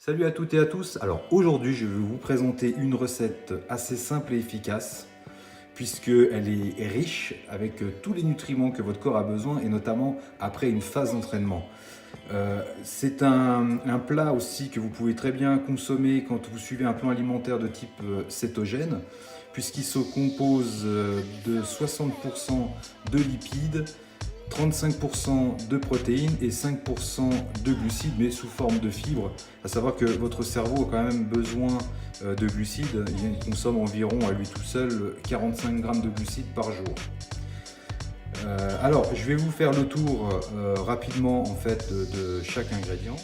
Salut à toutes et à tous. Alors aujourd'hui, je vais vous présenter une recette assez simple et efficace puisqu'elle est riche avec tous les nutriments que votre corps a besoin et notamment après une phase d'entraînement. C'est un plat aussi que vous pouvez très bien consommer quand vous suivez un plan alimentaire de type cétogène puisqu'il se compose de 60% de lipides, 35% de protéines et 5% de glucides, mais sous forme de fibres. À savoir que votre cerveau a quand même besoin de glucides. Il consomme environ à lui tout seul 45 grammes de glucides par jour. Alors, je vais vous faire le tour rapidement en fait de chaque ingrédient.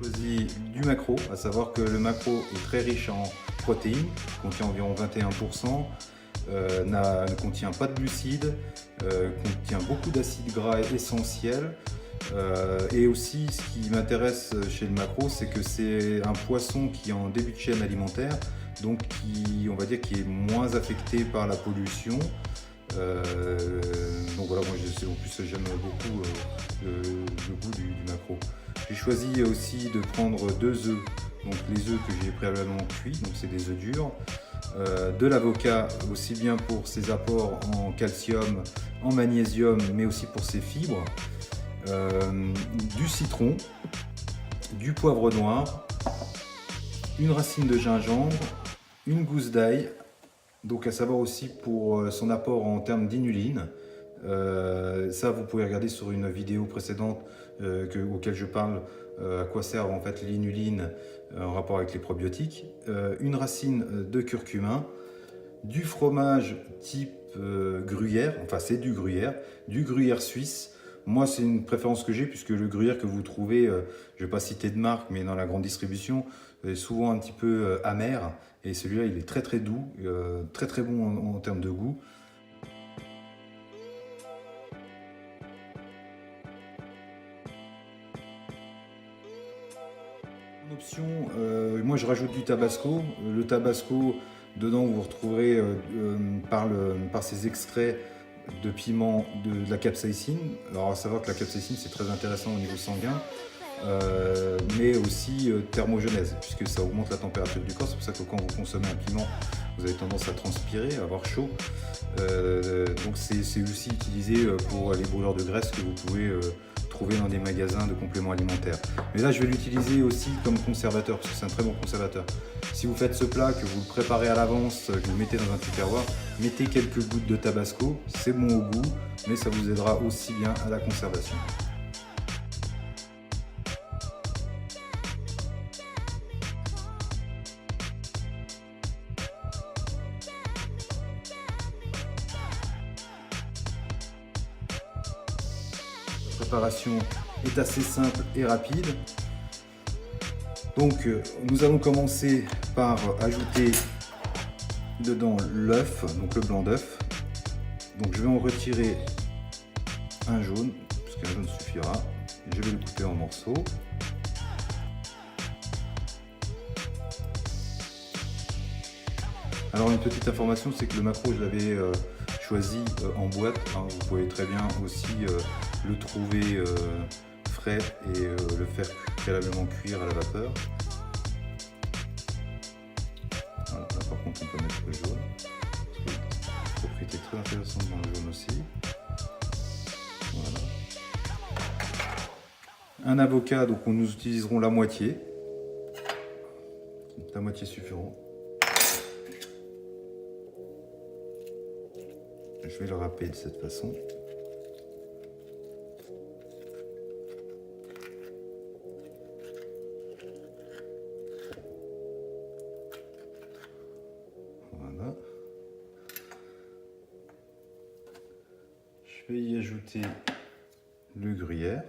Choisi du maquereau, à savoir que le maquereau est très riche en protéines, contient environ 21%, ne contient pas de glucides, contient beaucoup d'acides gras essentiels. Et aussi, ce qui m'intéresse chez le maquereau, c'est que c'est un poisson qui est en début de chaîne alimentaire, donc on va dire, qui est moins affecté par la pollution. Donc voilà, moi en plus j'aime beaucoup le goût du maquereau. J'ai choisi aussi de prendre 2 œufs, donc les œufs que j'ai préalablement cuits, donc c'est des œufs durs. De l'avocat, aussi bien pour ses apports en calcium, en magnésium, mais aussi pour ses fibres. Du citron, du poivre noir, une racine de gingembre, une gousse d'ail, donc à savoir aussi pour son apport en termes d'inuline. Ça, vous pouvez regarder sur une vidéo précédente auquel je parle à quoi servent en fait l'inuline en rapport avec les probiotiques. Une racine de curcuma, du fromage type gruyère, enfin c'est du gruyère suisse. Moi, c'est une préférence que j'ai puisque le gruyère que vous trouvez, je ne vais pas citer de marque, mais dans la grande distribution, est souvent un petit peu amer. Et celui-là, il est très très doux, très très bon en termes de goût. En option, moi je rajoute du tabasco. Le tabasco, dedans vous retrouverez par ces extraits de piment de la capsaïcine. Alors à savoir que la capsaïcine c'est très intéressant au niveau sanguin, mais aussi thermogenèse, puisque ça augmente la température du corps. C'est pour ça que quand vous consommez un piment, vous avez tendance à transpirer, à avoir chaud. Donc c'est aussi utilisé pour les brûleurs de graisse que vous pouvez trouver dans des magasins de compléments alimentaires. Mais là je vais l'utiliser aussi comme conservateur, parce que c'est un très bon conservateur. Si vous faites ce plat, que vous le préparez à l'avance, que vous le mettez dans un tupperware, mettez quelques gouttes de tabasco, c'est bon au goût, mais ça vous aidera aussi bien à la conservation. La préparation est assez simple et rapide. Donc nous allons commencer par ajouter dedans l'œuf, donc le blanc d'œuf. Donc je vais en retirer un jaune, parce qu'un jaune suffira. Je vais le couper en morceaux. Alors une petite information, c'est que le maquereau, je l'avais choisi en boîte. Hein. Vous pouvez très bien aussi le trouver frais et le faire préalablement cuire à la vapeur. Voilà, là par contre on peut mettre le jaune. Une propriété très intéressante dans le jaune aussi. Voilà. Un avocat, donc nous utiliserons la moitié. La moitié suffira. Je vais le râper de cette façon. Voilà. Je vais y ajouter le gruyère.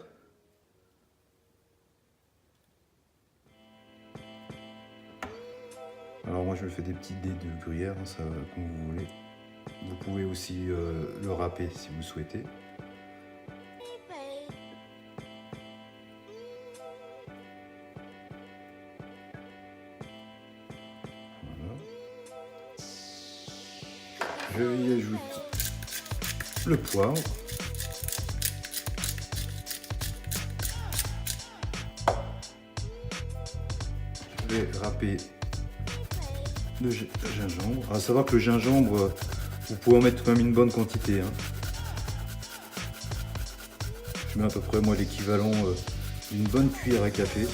Alors moi je me fais des petites dés de gruyère, hein, ça comme vous voulez. Vous pouvez aussi le râper si vous souhaitez. le poivre. Je vais râper le gingembre. À savoir que le gingembre, vous pouvez en mettre quand même une bonne quantité, hein. Je mets à peu près moi l'équivalent d'une bonne cuillère à café.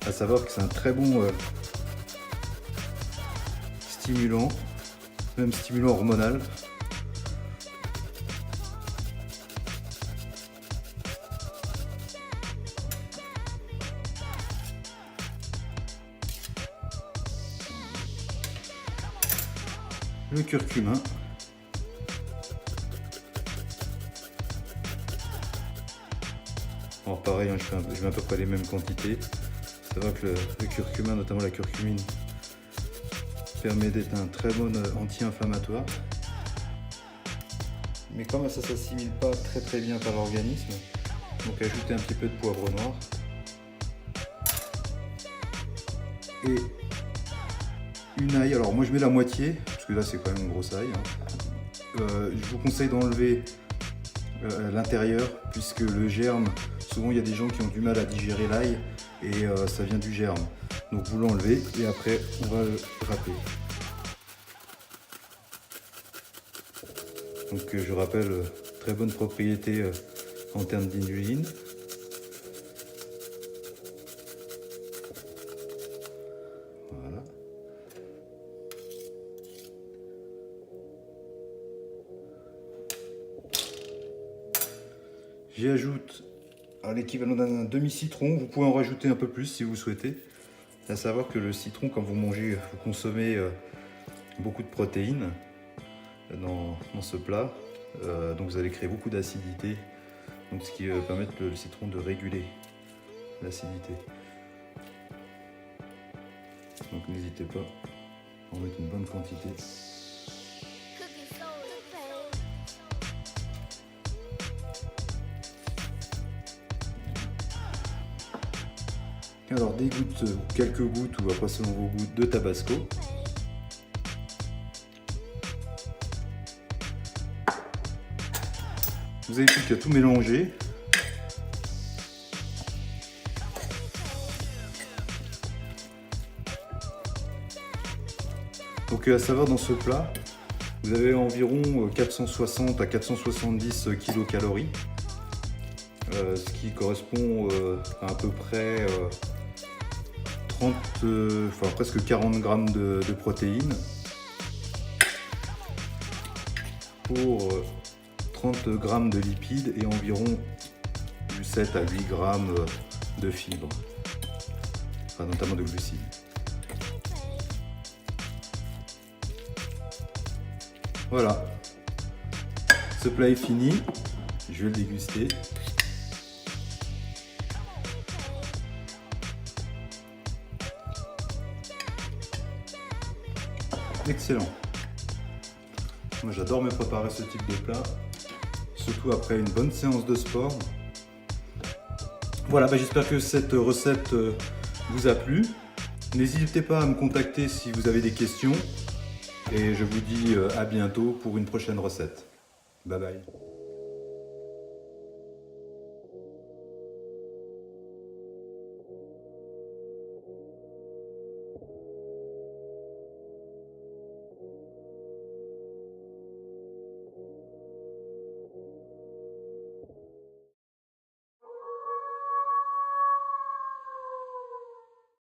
À savoir que c'est un très bon stimulant, même stimulant hormonal. Le curcuma. Alors pareil, hein, je mets à peu près les mêmes quantités. Ça va que le curcuma, notamment la curcumine, permet d'être un très bon anti-inflammatoire. Mais comme ça ne s'assimile pas très bien par l'organisme, donc ajoutez un petit peu de poivre noir. Et une ail, alors moi je mets la moitié, parce que là c'est quand même une grosse ail, hein. Je vous conseille d'enlever l'intérieur, puisque le germe, souvent il y a des gens qui ont du mal à digérer l'ail, et ça vient du germe. Donc vous l'enlevez, et après on va le râper. Donc je rappelle, très bonne propriété en termes d'inuline. Voilà. J'y ajoute l'équivalent d'un demi-citron. Vous pouvez en rajouter un peu plus si vous souhaitez. À savoir que le citron, quand vous mangez, vous consommez beaucoup de protéines dans ce plat. Donc vous allez créer beaucoup d'acidité. Donc ce qui va permettre le citron de réguler l'acidité. Donc n'hésitez pas à en mettre une bonne quantité. Alors des gouttes, quelques gouttes ou après selon vos goûts de tabasco. Vous avez plus qu'à tout mélanger. Donc à savoir, dans ce plat, vous avez environ 460 à 470 kilocalories, ce qui correspond à peu près 30, enfin presque 40 grammes de protéines pour 30 grammes de lipides et environ du 7 à 8 grammes de fibres, enfin, notamment de glucides. Voilà, ce plat est fini, je vais le déguster. Excellent. Moi j'adore me préparer ce type de plat, surtout après une bonne séance de sport. Voilà, j'espère que cette recette vous a plu. N'hésitez pas à me contacter si vous avez des questions. Et je vous dis à bientôt pour une prochaine recette. Bye bye.